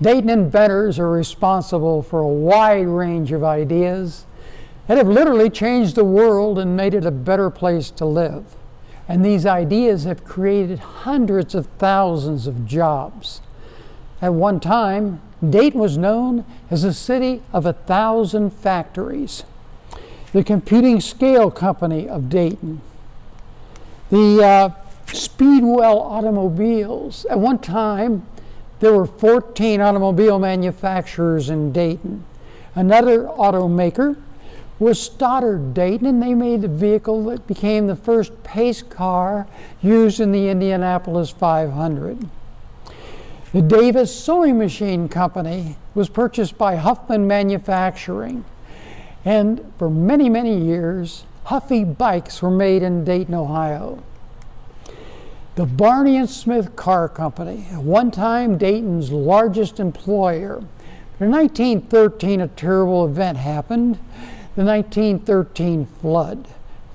Dayton inventors are responsible for a wide range of ideas that have literally changed the world and made it a better place to live. And these ideas have created hundreds of thousands of jobs. At one time, Dayton was known as a city of 1,000 factories. The Computing Scale Company of Dayton, the Speedwell automobiles. At one time, there were 14 automobile manufacturers in Dayton. Another automaker was Stoddard Dayton, and they made the vehicle that became the first pace car used in the Indianapolis 500. The Davis Sewing Machine Company was purchased by Huffman Manufacturing, and for many, many years, Huffy bikes were made in Dayton, Ohio. The Barney and Smith Car Company, at one time Dayton's largest employer. In 1913, a terrible event happened. The 1913 flood.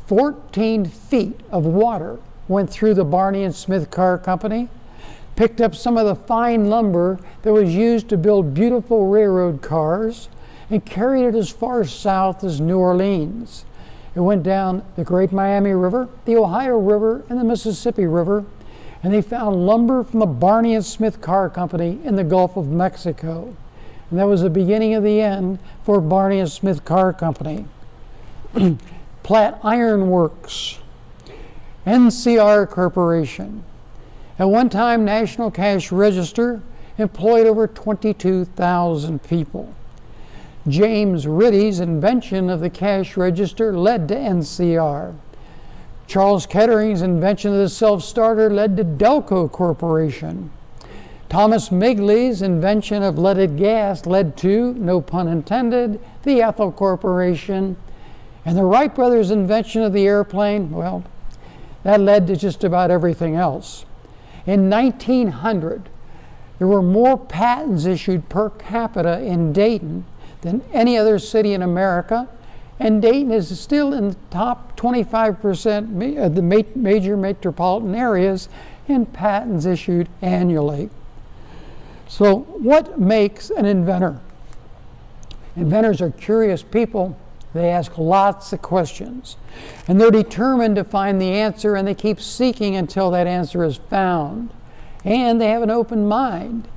14 feet of water went through the Barney and Smith Car Company, picked up some of the fine lumber that was used to build beautiful railroad cars, and carried it as far south as New Orleans. It went down the Great Miami River, the Ohio River, and the Mississippi River, and they found lumber from the Barney and Smith Car Company in the Gulf of Mexico. And that was the beginning of the end for Barney and Smith Car Company. Platt Iron Works, NCR Corporation. At one time, National Cash Register employed over 22,000 people. James Ritty's invention of the cash register led to NCR. Charles Kettering's invention of the self-starter led to Delco Corporation. Thomas Migley's invention of leaded gas led to, no pun intended, the Ethel Corporation. And the Wright brothers' invention of the airplane, well, that led to just about everything else. In 1900, there were more patents issued per capita in Dayton than any other city in America, and Dayton is still in the top 25% of the major metropolitan areas in patents issued annually. So what makes an inventor? Inventors are curious people. They ask lots of questions, and they're determined to find the answer, and they keep seeking until that answer is found. And they have an open mind.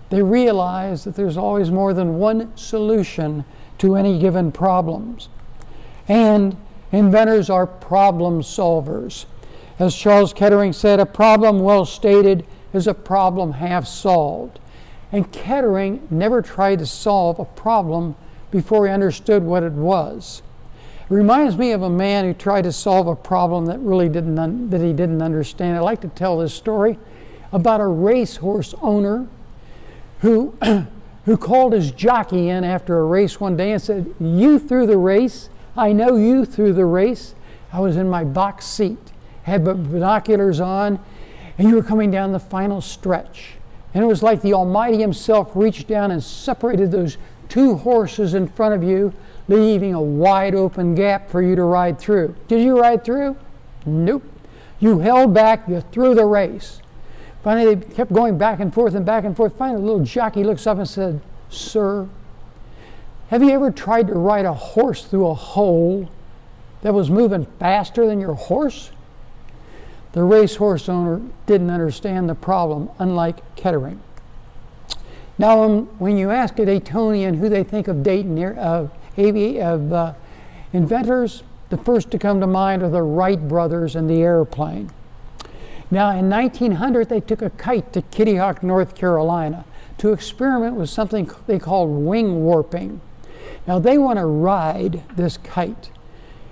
They realize that there's always more than one solution to any given problems. And inventors are problem solvers. As Charles Kettering said, a problem well stated is a problem half solved. And Kettering never tried to solve a problem before he understood what it was. It reminds me of a man who tried to solve a problem that he didn't understand. I like to tell this story about a racehorse owner who called his jockey in after a race one day and said, "You threw the race. I know you threw the race. I was in my box seat, had binoculars on, and you were coming down the final stretch. And it was like the Almighty himself reached down and separated those two horses in front of you, leaving a wide open gap for you to ride through. Did you ride through? Nope. You held back, you threw the race." Finally, they kept going back and forth and back and forth. Finally, the little jockey looks up and said, "Sir, have you ever tried to ride a horse through a hole that was moving faster than your horse?" The racehorse owner didn't understand the problem, unlike Kettering. Now, when you ask a Daytonian who they think of Dayton, inventors, the first to come to mind are the Wright brothers and the airplane. Now, in 1900, they took a kite to Kitty Hawk, North Carolina, to experiment with something they called wing warping. Now, they want to ride this kite.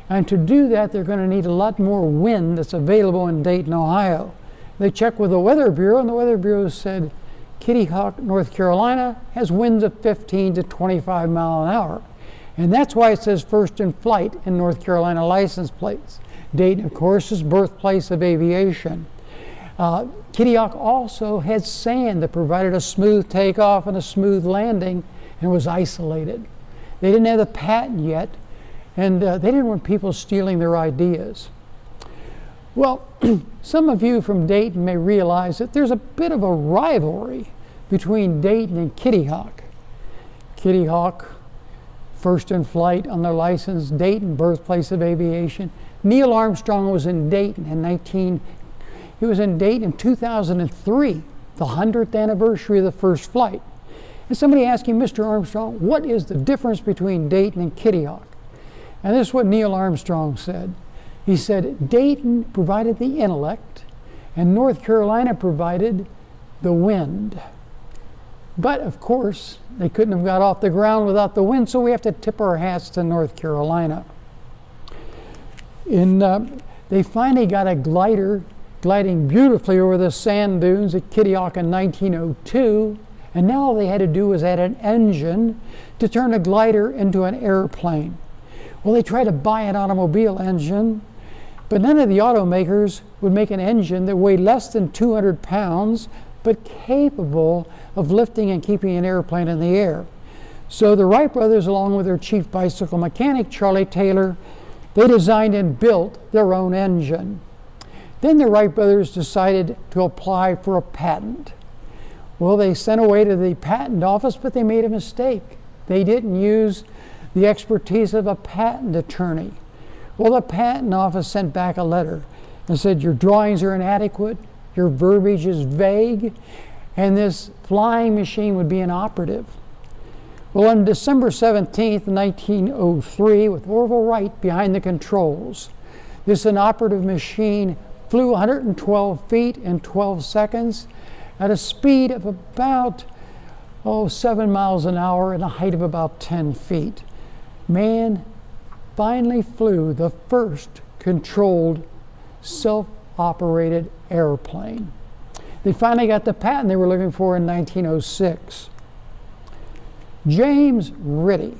And to do that, they're going to need a lot more wind that's available in Dayton, Ohio. They checked with the Weather Bureau, and the Weather Bureau said, Kitty Hawk, North Carolina has winds of 15 to 25 miles an hour. And that's why it says first in flight in North Carolina license plates. Dayton, of course, is birthplace of aviation. Kitty Hawk also had sand that provided a smooth takeoff and a smooth landing, and was isolated. They didn't have the patent yet, and they didn't want people stealing their ideas. Well, some of you from Dayton may realize that there's a bit of a rivalry between Dayton and Kitty Hawk. Kitty Hawk, first in flight on their license, Dayton, birthplace of aviation. Neil Armstrong was in Dayton he was in Dayton in 2003, the 100th anniversary of the first flight. And somebody asked him, Mr. Armstrong, what is the difference between Dayton and Kitty Hawk? And this is what Neil Armstrong said. He said, Dayton provided the intellect, and North Carolina provided the wind. But, of course, they couldn't have got off the ground without the wind, so we have to tip our hats to North Carolina. They finally got a glider gliding beautifully over the sand dunes at Kitty Hawk in 1902, and now all they had to do was add an engine to turn a glider into an airplane. Well, they tried to buy an automobile engine, but none of the automakers would make an engine that weighed less than 200 pounds, but capable of lifting and keeping an airplane in the air. So the Wright brothers, along with their chief bicycle mechanic, Charlie Taylor, they designed and built their own engine. Then the Wright brothers decided to apply for a patent. Well, they sent away to the patent office, but they made a mistake. They didn't use the expertise of a patent attorney. Well, the patent office sent back a letter and said, your drawings are inadequate, your verbiage is vague, and this flying machine would be inoperative. Well, on December 17th, 1903, with Orville Wright behind the controls, this inoperative machine flew 112 feet in 12 seconds at a speed of about 7 miles an hour and a height of about 10 feet. Man finally flew the first controlled, self-operated airplane. They finally got the patent they were looking for in 1906. James Ritty.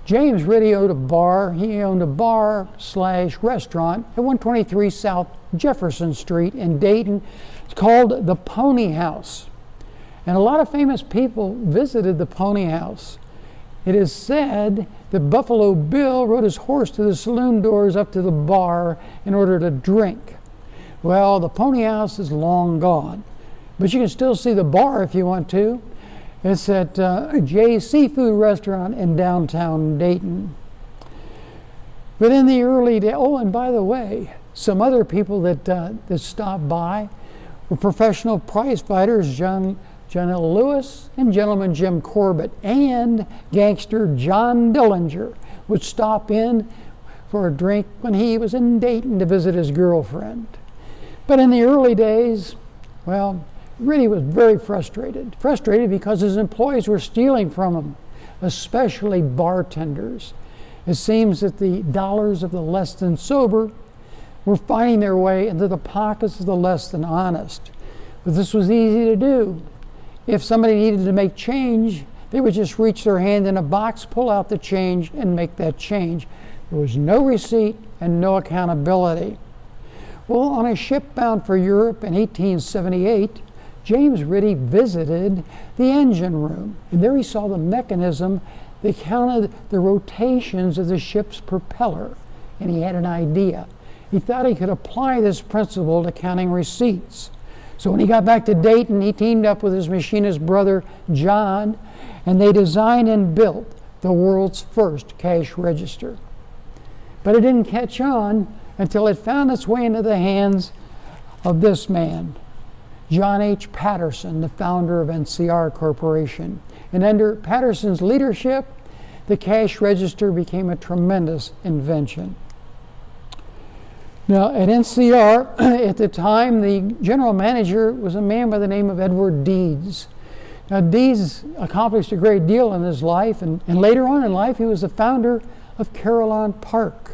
James Ritty owned a bar. He owned a bar/restaurant at 123 South Jefferson Street in Dayton. It's called the Pony House. And a lot of famous people visited the Pony House. It is said that Buffalo Bill rode his horse to the saloon doors up to the bar in order to drink. Well, the Pony House is long gone, but you can still see the bar if you want to. It's at Jay's Seafood Restaurant in downtown Dayton. But in the early days, and by the way, some other people that stopped by were professional prize fighters, John L. Lewis and gentleman Jim Corbett, and gangster John Dillinger would stop in for a drink when he was in Dayton to visit his girlfriend. But in the early days, well, Ritty was very frustrated because his employees were stealing from him, especially bartenders. It seems that the dollars of the less than sober were finding their way into the pockets of the less than honest. But this was easy to do. If somebody needed to make change, they would just reach their hand in a box, pull out the change, and make that change. There was no receipt and no accountability. Well, on a ship bound for Europe in 1878, James Ritty visited the engine room, and there he saw the mechanism that counted the rotations of the ship's propeller, and he had an idea. He thought he could apply this principle to counting receipts. So when he got back to Dayton, he teamed up with his machinist brother, John, and they designed and built the world's first cash register. But it didn't catch on until it found its way into the hands of this man, John H. Patterson, the founder of NCR Corporation. And under Patterson's leadership, the cash register became a tremendous invention. Now, at NCR, at the time, the general manager was a man by the name of Edward Deeds. Now, Deeds accomplished a great deal in his life, and later on in life, he was the founder of Carillon Park.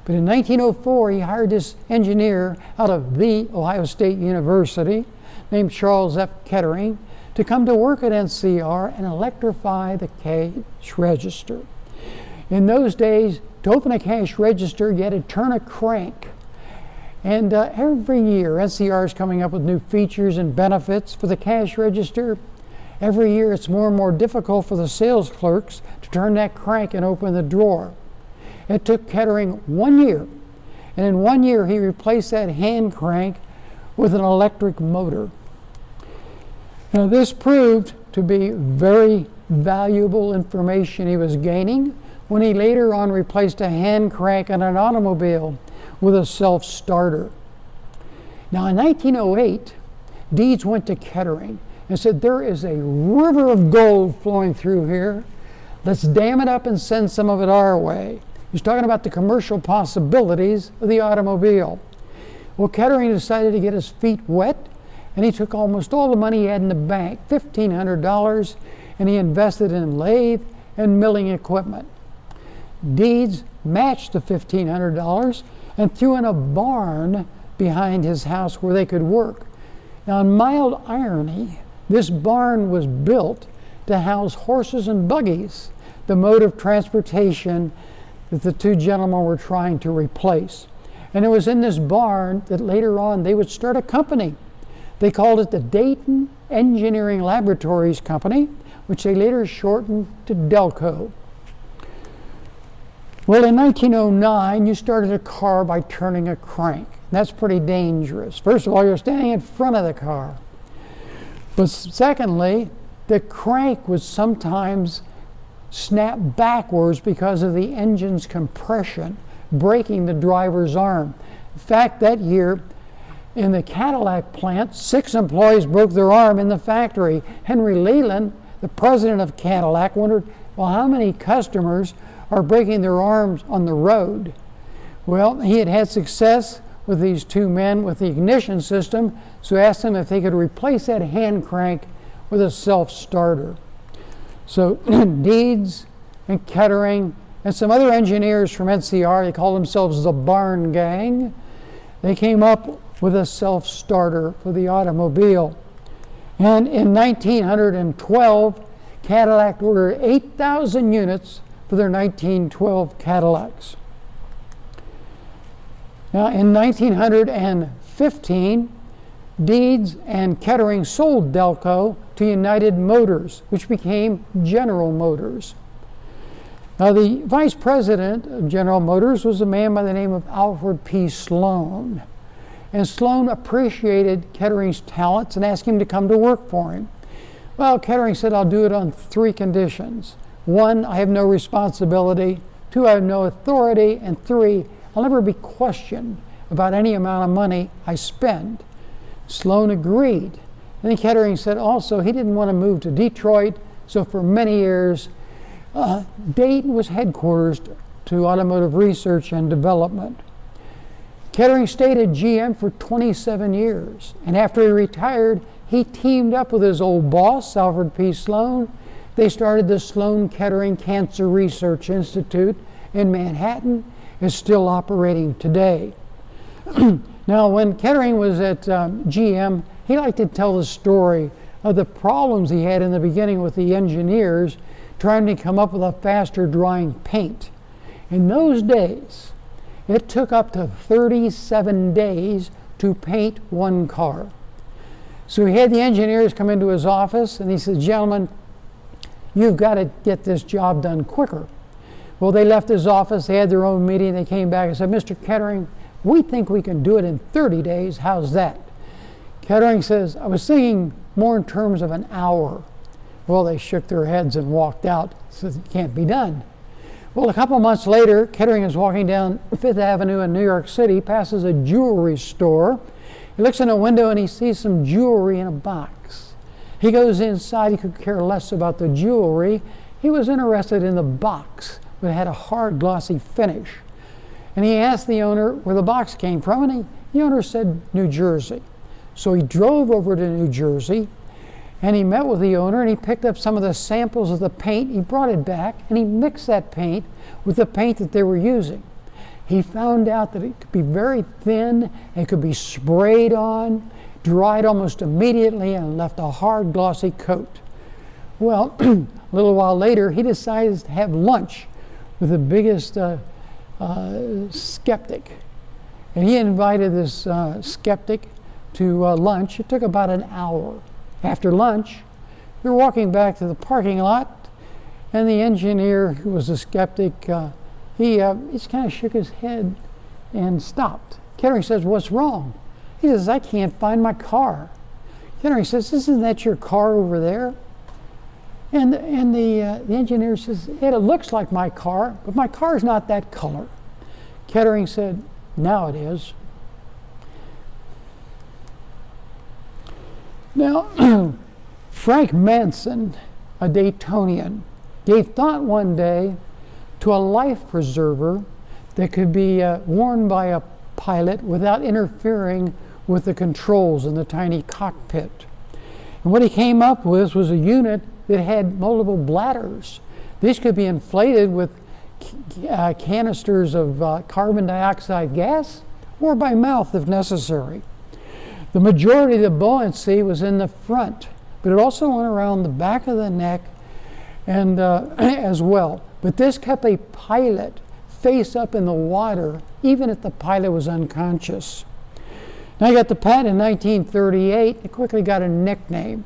But in 1904, he hired this engineer out of the Ohio State University, named Charles F. Kettering, to come to work at NCR and electrify the cash register. In those days, to open a cash register, you had to turn a crank. And every year, NCR is coming up with new features and benefits for the cash register. Every year, it's more and more difficult for the sales clerks to turn that crank and open the drawer. It took Kettering 1 year, and in 1 year, he replaced that hand crank with an electric motor. Now, this proved to be very valuable information he was gaining when he later on replaced a hand crank on an automobile with a self-starter. Now, in 1908, Deeds went to Kettering and said, there is a river of gold flowing through here. Let's dam it up and send some of it our way. He's talking about the commercial possibilities of the automobile. Well, Kettering decided to get his feet wet, and he took almost all the money he had in the bank, $1,500, and he invested in lathe and milling equipment. Deeds matched the $1,500 and threw in a barn behind his house where they could work. Now, in mild irony, this barn was built to house horses and buggies, the mode of transportation that the two gentlemen were trying to replace. And it was in this barn that later on they would start a company. They called it the Dayton Engineering Laboratories Company, which they later shortened to Delco. Well, in 1909, you started a car by turning a crank. That's pretty dangerous. First of all, you're standing in front of the car. But secondly, the crank would sometimes snap backwards because of the engine's compression, breaking the driver's arm. In fact, that year, in the Cadillac plant, 6 employees broke their arm in the factory. Henry Leland, the president of Cadillac, wondered, well, how many customers are breaking their arms on the road? Well, he had had success with these 2 men with the ignition system, so asked them if they could replace that hand crank with a self-starter. So Deeds and Kettering and some other engineers from NCR, they called themselves the Barn Gang, they came up with a self-starter for the automobile. And in 1912, Cadillac ordered 8,000 units for their 1912 Cadillacs. Now, in 1915, Deeds and Kettering sold Delco to United Motors, which became General Motors. Now, the vice president of General Motors was a man by the name of Alfred P. Sloan. And Sloan appreciated Kettering's talents and asked him to come to work for him. Well, Kettering said, I'll do it on 3 conditions. 1, I have no responsibility. 2, I have no authority. And 3, I'll never be questioned about any amount of money I spend. Sloan agreed. And then Kettering said also he didn't want to move to Detroit, so for many years, Dayton was headquarters to automotive research and development. Kettering stayed at GM for 27 years, and after he retired, he teamed up with his old boss, Alfred P. Sloan. They started the Sloan Kettering Cancer Research Institute in Manhattan. It's still operating today. Now, when Kettering was at GM, he liked to tell the story of the problems he had in the beginning with the engineers trying to come up with a faster drying paint. In those days, it took up to 37 days to paint 1 car. So he had the engineers come into his office and he said, gentlemen, you've got to get this job done quicker. Well, they left his office, they had their own meeting, they came back and said, Mr. Kettering, we think we can do it in 30 days, how's that? Kettering says, I was thinking more in terms of an hour. Well, they shook their heads and walked out, said it can't be done. Well, a couple months later, Kettering is walking down 5th Avenue in New York City, passes a jewelry store. He looks in a window and he sees some jewelry in a box. He goes inside, he could care less about the jewelry. He was interested in the box, but it had a hard, glossy finish. And he asked the owner where the box came from, and the owner said New Jersey. So he drove over to New Jersey, and he met with the owner, and he picked up some of the samples of the paint. He brought it back, and he mixed that paint with the paint that they were using. He found out that it could be very thin, it could be sprayed on, dried almost immediately, and left a hard, glossy coat. Well, a little while later, he decides to have lunch with the biggest skeptic. And he invited this skeptic to lunch. It took about an hour. After lunch, we were walking back to the parking lot, and the engineer, who was a skeptic, he just kind of shook his head and stopped. Kettering says, what's wrong? He says, I can't find my car. Kettering says, "Isn't that your car over there?" And the engineer says, "It looks like my car, but my car is not that color." Kettering said, "Now it is." Now, Frank Manson, a Daytonian, gave thought one day to a life preserver that could be worn by a pilot without interfering with the controls in the tiny cockpit. And what he came up with was a unit that had multiple bladders. These could be inflated with canisters of carbon dioxide gas or by mouth if necessary. The majority of the buoyancy was in the front, but it also went around the back of the neck and as well. But this kept a pilot face up in the water, even if the pilot was unconscious. Now, he got the patent in 1938. It quickly got a nickname.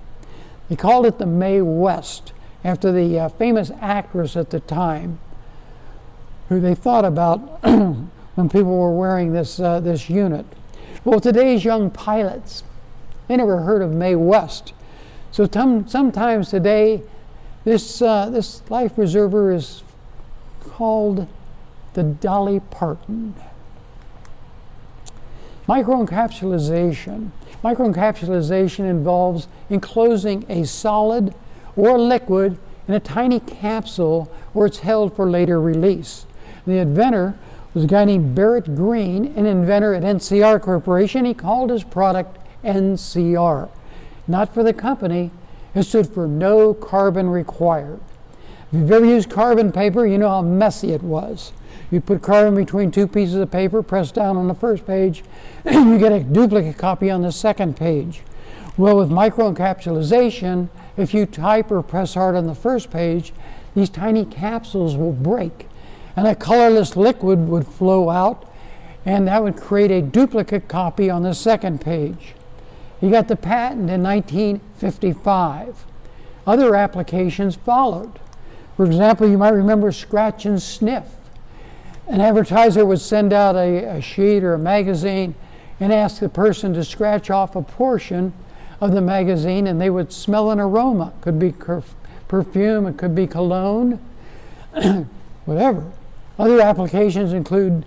They called it the Mae West, after the famous actress at the time, who they thought about when people were wearing this unit. Well, today's young pilots, they never heard of Mae West. So sometimes today, this life preserver is called the Dolly Parton. Microencapsulation. Microencapsulation involves enclosing a solid or liquid in a tiny capsule where it's held for later release. The inventor was a guy named Barrett Green, an inventor at NCR Corporation. He called his product NCR. Not for the company, it stood for no carbon required. If you've ever used carbon paper, you know how messy it was. You put carbon between two pieces of paper, press down on the first page, and you get a duplicate copy on the second page. Well, with microencapsulation, if you type or press hard on the first page, these tiny capsules will break, and a colorless liquid would flow out, and that would create a duplicate copy on the second page. He got the patent in 1955. Other applications followed. For example, you might remember Scratch and Sniff. An advertiser would send out a sheet or a magazine and ask the person to scratch off a portion of the magazine, and they would smell an aroma. It could be perfume, it could be cologne, whatever. Other applications include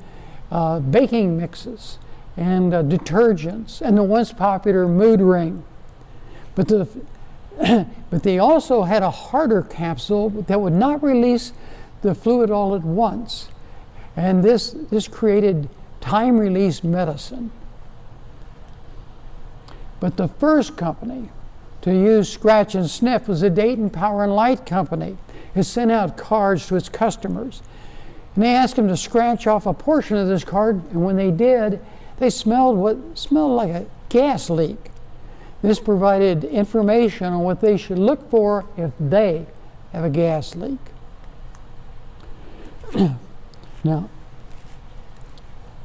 baking mixes and detergents and the once popular mood ring. But they also had a harder capsule that would not release the fluid all at once. And this created time-release medicine. But the first company to use Scratch and Sniff was the Dayton Power and Light Company. It sent out cards to its customers. And they asked them to scratch off a portion of this card, and when they did, they smelled what smelled like a gas leak. This provided information on what they should look for if they have a gas leak. Now,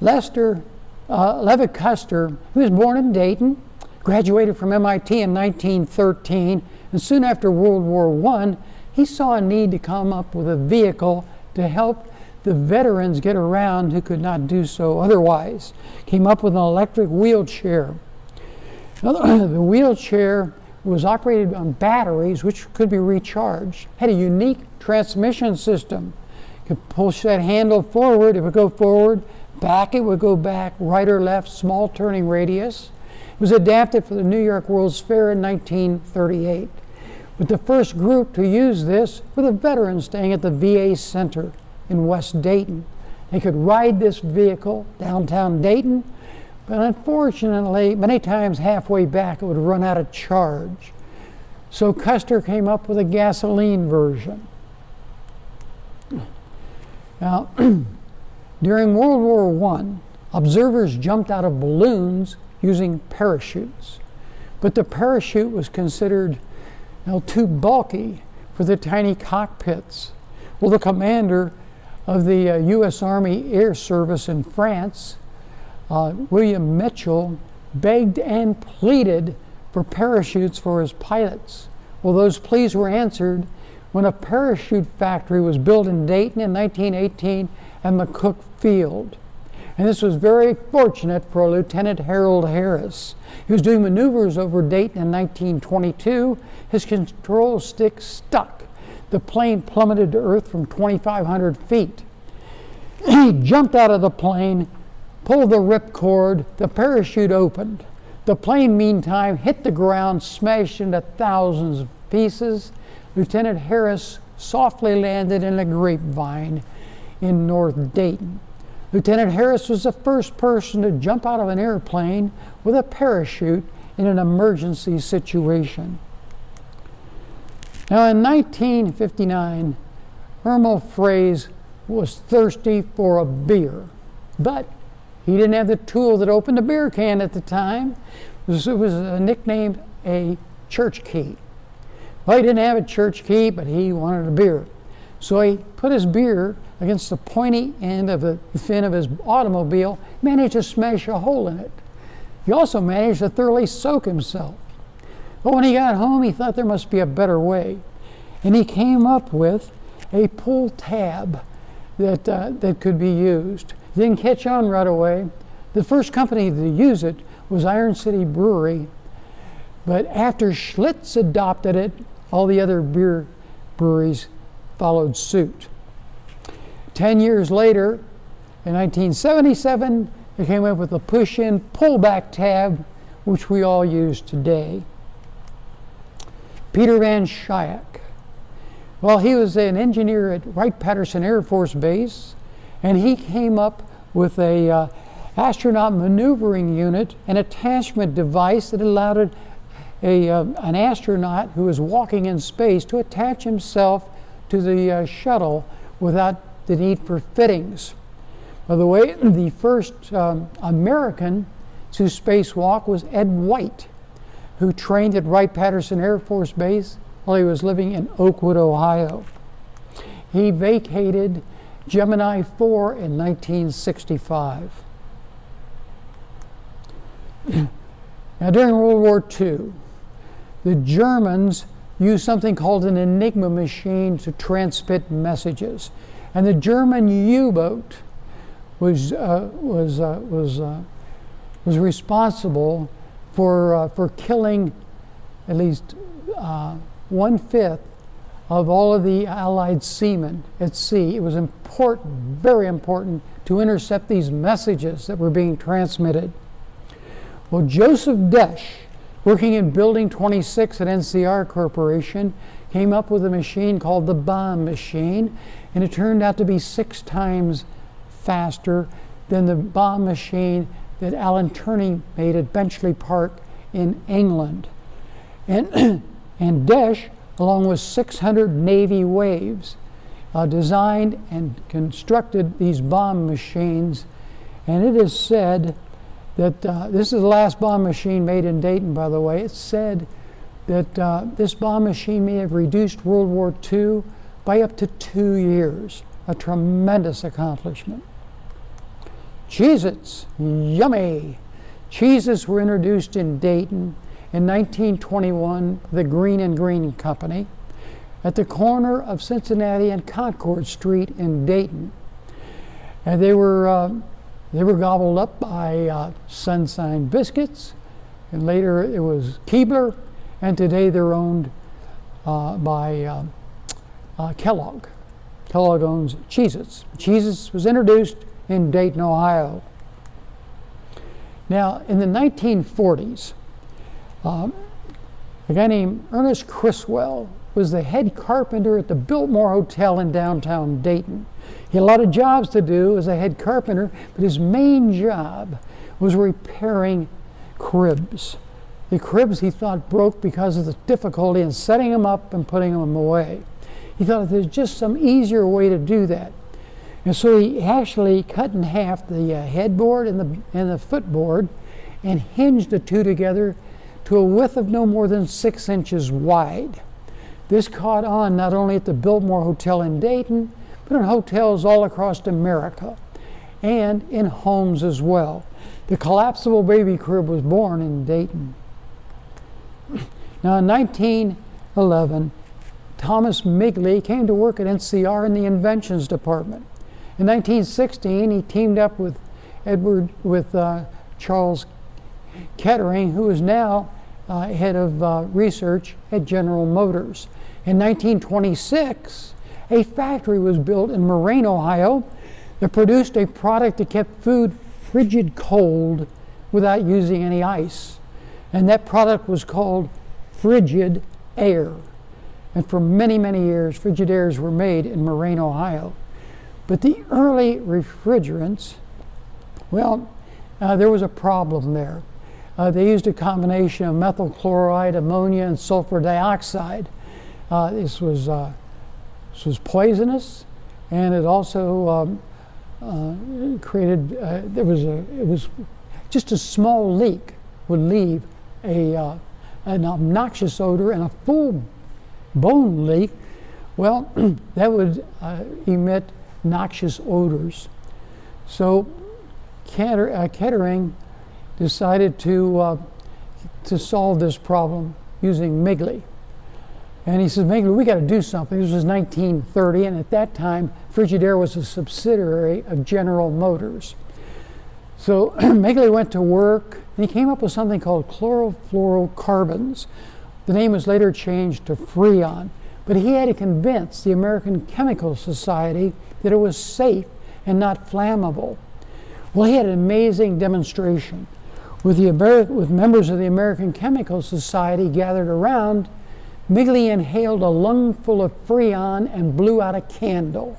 Levitt Custer, who was born in Dayton, graduated from MIT in 1913, and soon after World War I, he saw a need to come up with a vehicle to help the veterans get around who could not do so otherwise. Came up with an electric wheelchair. The wheelchair was operated on batteries, which could be recharged. Had a unique transmission system. You could push that handle forward, it would go forward, back it would go back, right or left, small turning radius. It was adapted for the New York World's Fair in 1938. But the first group to use this were the veterans staying at the VA Center in West Dayton. They could ride this vehicle downtown Dayton, but unfortunately, many times halfway back it would run out of charge. So Custer came up with a gasoline version. Now, during World War I, observers jumped out of balloons using parachutes. But the parachute was considered too bulky for the tiny cockpits. Well, the commander of the U.S. Army Air Service in France, William Mitchell, begged and pleaded for parachutes for his pilots. Well, those pleas were answered when a parachute factory was built in Dayton in 1918 at McCook Field. And this was very fortunate for Lieutenant Harold Harris. He was doing maneuvers over Dayton in 1922. His control stick stuck. The plane plummeted to earth from 2,500 feet. He jumped out of the plane, pulled the ripcord, the parachute opened. The plane, meantime, hit the ground, smashed into thousands of pieces. Lieutenant Harris softly landed in a grapevine in North Dayton. Lieutenant Harris was the first person to jump out of an airplane with a parachute in an emergency situation. Now, in 1959, Irma Fraze was thirsty for a beer, but he didn't have the tool that opened a beer can at the time. It was nicknamed a church key. Well, he didn't have a church key, but he wanted a beer. So he put his beer against the pointy end of the fin of his automobile, managed to smash a hole in it. He also managed to thoroughly soak himself. But when he got home, he thought there must be a better way. And he came up with a pull tab that could be used. It didn't catch on right away. The first company to use it was Iron City Brewery. But after Schlitz adopted it, all the other beer breweries followed suit. 10 years later, in 1977, they came up with the push-in, pull-back tab, which we all use today. Peter Van Shyak. Well, he was an engineer at Wright-Patterson Air Force Base, and he came up with a astronaut maneuvering unit, an attachment device that allowed an astronaut who was walking in space to attach himself to the shuttle without the need for fittings. By the way, the first American to spacewalk was Ed White, who trained at Wright-Patterson Air Force Base while he was living in Oakwood, Ohio. He vacated Gemini 4 in 1965. Now, during World War II, the Germans used something called an Enigma machine to transmit messages. And the German U-boat was responsible for killing at least 1/5 of all of the Allied seamen at sea. It was important, very important, to intercept these messages that were being transmitted. Well, Joseph Desch, working in Building 26 at NCR Corporation, came up with a machine called the bomb machine, and it turned out to be 6 times faster than the bomb machine that Alan Turing made at Benchley Park in England. And Desch, along with 600 Navy waves, designed and constructed these bomb machines. And it is said that this is the last bomb machine made in Dayton, by the way. It's said that this bomb machine may have reduced World War II by up to 2 years. A tremendous accomplishment. Cheez-Its, yummy! Cheez-Its were introduced in Dayton in 1921, the Green and Green Company, at the corner of Cincinnati and Concord Street in Dayton. And they were gobbled up by Sunshine Biscuits, and later it was Keebler, and today they're owned by Kellogg. Kellogg owns Cheez-Its. Cheez-Its was introduced in Dayton, Ohio. Now, in the 1940s, a guy named Ernest Criswell was the head carpenter at the Biltmore Hotel in downtown Dayton. He had a lot of jobs to do as a head carpenter, but his main job was repairing cribs. The cribs he thought broke because of the difficulty in setting them up and putting them away. He thought there's just some easier way to do that. And so he actually cut in half the headboard and the footboard and hinged the two together to a width of no more than 6 inches wide. This caught on not only at the Biltmore Hotel in Dayton, but in hotels all across America and in homes as well. The collapsible baby crib was born in Dayton. Now, in 1911, Thomas Migley came to work at NCR in the inventions department. In 1916, he teamed up with Charles Kettering, who is now head of research at General Motors. In 1926, a factory was built in Moraine, Ohio, that produced a product that kept food frigid cold without using any ice. And that product was called Frigid Air. And for many, many years, Frigidairs were made in Moraine, Ohio. But the early refrigerants, well, there was a problem there. They used a combination of methyl chloride, ammonia, and sulfur dioxide. This was poisonous, and it also created. It was just a small leak would leave an obnoxious odor, and a full bone leak, well, that would emit noxious odors. So Kettering decided to solve this problem using Migley. And he says, Migley, we got to do something. This was 1930, and at that time, Frigidaire was a subsidiary of General Motors. So Migley went to work, and he came up with something called chlorofluorocarbons. The name was later changed to Freon, but he had to convince the American Chemical Society that it was safe and not flammable. Well, he had an amazing demonstration. With members of the American Chemical Society gathered around, Migley inhaled a lungful of Freon and blew out a candle.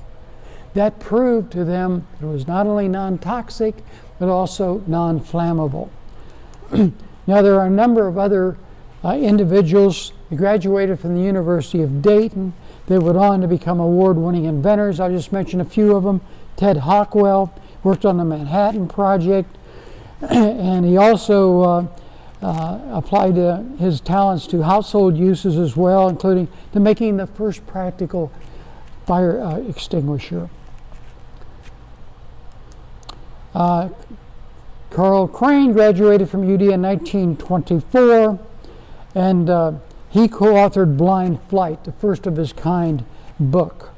That proved to them that it was not only non-toxic, but also non-flammable. Now, there are a number of other individuals who graduated from the University of Dayton. They went on to become award-winning inventors. I'll just mention a few of them. Ted Hockwell worked on the Manhattan Project, and he also applied his talents to household uses as well, including to making the first practical fire extinguisher. Carl Crane graduated from UD in 1924, and he co-authored Blind Flight, the first of his kind book.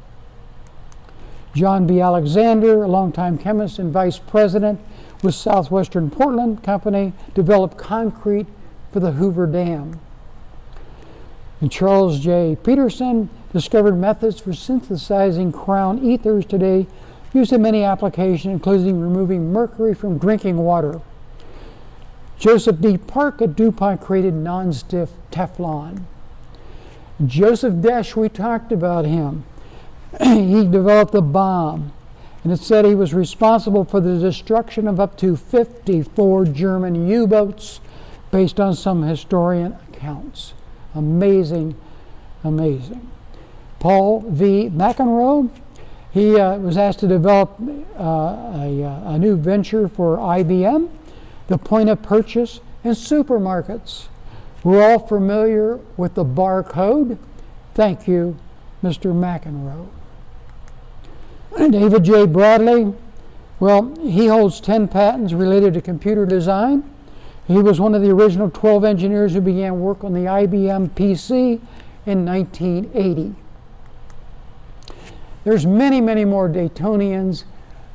John B. Alexander, a longtime chemist and vice president with Southwestern Portland Company, developed concrete for the Hoover Dam. And Charles J. Peterson discovered methods for synthesizing crown ethers today used in many applications, including removing mercury from drinking water. Joseph D. Park at DuPont created non-stiff Teflon. Joseph Desch, we talked about him. He developed a bomb, and it said he was responsible for the destruction of up to 54 German U-boats based on some historian accounts. Amazing, amazing. Paul V. McEnroe, he was asked to develop a new venture for IBM, the point of purchase in supermarkets. We're all familiar with the barcode. Thank you, Mr. McEnroe. David J. Bradley, well, he holds 10 patents related to computer design. He was one of the original 12 engineers who began work on the IBM PC in 1980. There's many, many more Daytonians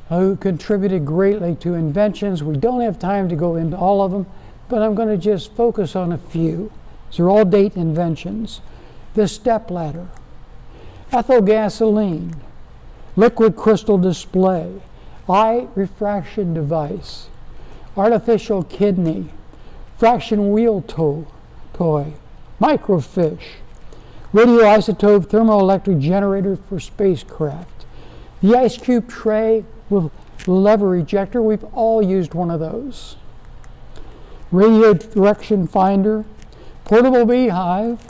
who contributed greatly to inventions. We don't have time to go into all of them, but I'm going to just focus on a few. These are all Dayton inventions. The stepladder, ethyl gasoline, liquid crystal display, eye refraction device, artificial kidney, fraction wheel toy, microfiche, radioisotope thermoelectric generator for spacecraft, the ice cube tray with lever ejector. We've all used one of those. Radio direction finder, portable beehive,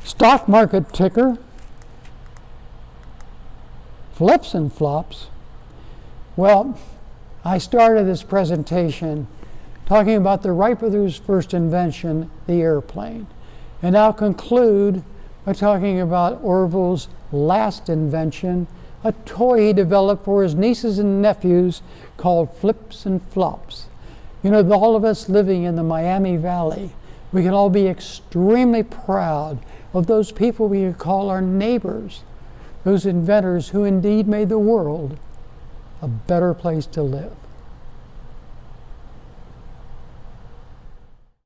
stock market ticker, flips and flops. Well, I started this presentation talking about the Wright brothers' first invention, the airplane. And I'll conclude by talking about Orville's last invention, a toy he developed for his nieces and nephews called Flips and Flops. You know, all of us living in the Miami Valley, we can all be extremely proud of those people we call our neighbors, those inventors who indeed made the world a better place to live.